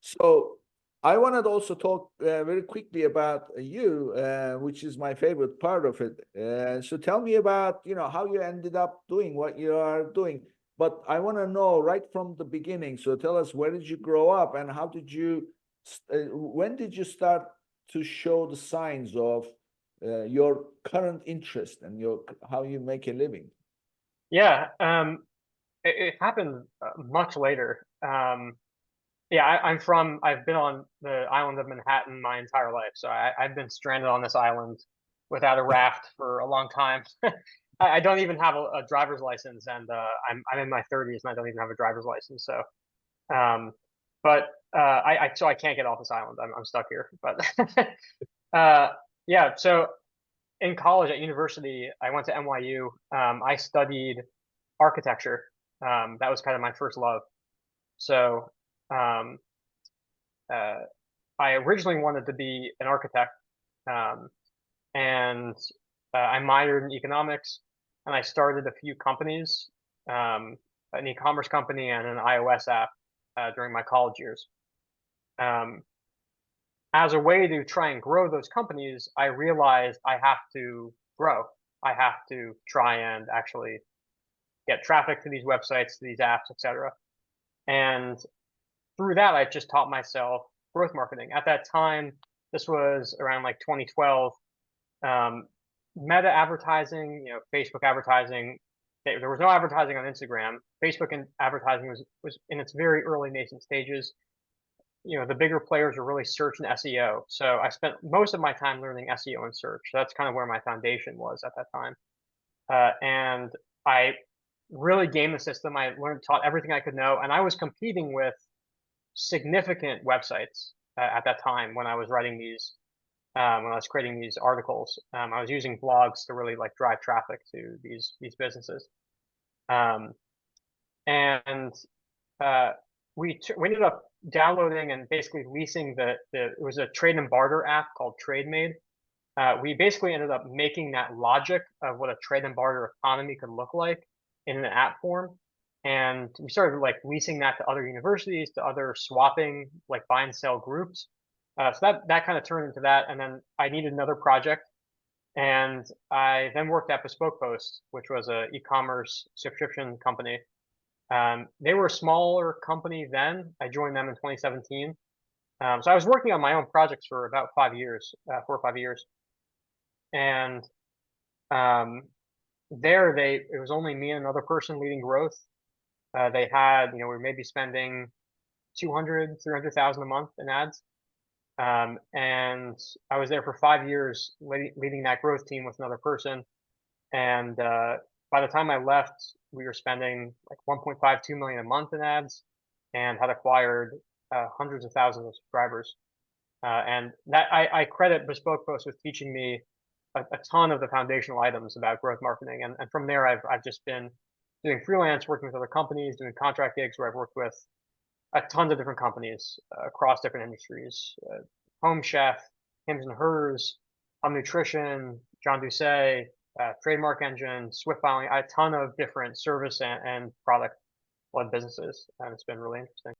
So I wanted to also talk very quickly about you, which is my favorite part of it. So tell me about, how you ended up doing what you are doing. But I want to know right from the beginning. So tell us, where did you grow up and how did you, when did you start to show the signs of your current interest and how you make a living? Yeah, it happened much later. Yeah, I've been on the island of Manhattan my entire life. So I've been stranded on this island without a raft for a long time. I don't even have a driver's license, and I'm in my 30s and I don't even have a driver's license. So, um, but so I can't get off this island. I'm stuck here. But uh, yeah, so in college at university, I went to NYU. I studied architecture. That was kind of my first love. So um, uh, I originally wanted to be an architect, um, and I minored in economics, and I started a few companies, um, an e-commerce company and an iOS app during my college years. Um, as a way to try and grow those companies, I realized I have to grow. I have to try and actually get traffic to these websites, to these apps, etc. And through that, I just taught myself growth marketing. At that time, this was around like 2012. Um, Meta advertising, Facebook advertising. There was no advertising on Instagram. Facebook and advertising was in its very early nascent stages. The bigger players were really search and SEO. So I spent most of my time learning SEO and search. That's kind of where my foundation was at that time. And I really gamed the system. I taught everything I could know, and I was competing with significant websites at that time when I was writing these, when I was creating these articles. I was using blogs to really like drive traffic to these businesses, um, and we ended up downloading and basically leasing it was a trade and barter app called TradeMade. We basically ended up making that logic of what a trade and barter economy could look like in an app form. And we started like leasing that to other universities, to other swapping, like buy and sell groups. So that kind of turned into that. And then I needed another project. And I then worked at Bespoke Post, which was a e-commerce subscription company. They were a smaller company then. I joined them in 2017. So I was working on my own projects for about 5 years, 4 or 5 years. And um, it was only me and another person leading growth. They had, we were maybe spending 200, 300,000 a month in ads. And I was there for 5 years leading that growth team with another person. And by the time I left, we were spending like 1.52 million a month in ads and had acquired hundreds of thousands of subscribers. And that I credit Bespoke Post with teaching me a ton of the foundational items about growth marketing. And from there, I've just been doing freelance, working with other companies, doing contract gigs where I've worked with a tons of different companies across different industries. Home Chef, Hims and Hers, Hum Nutrition, John Doucet, Trademark Engine, Swift Filing, a ton of different service and product led businesses. And it's been really interesting.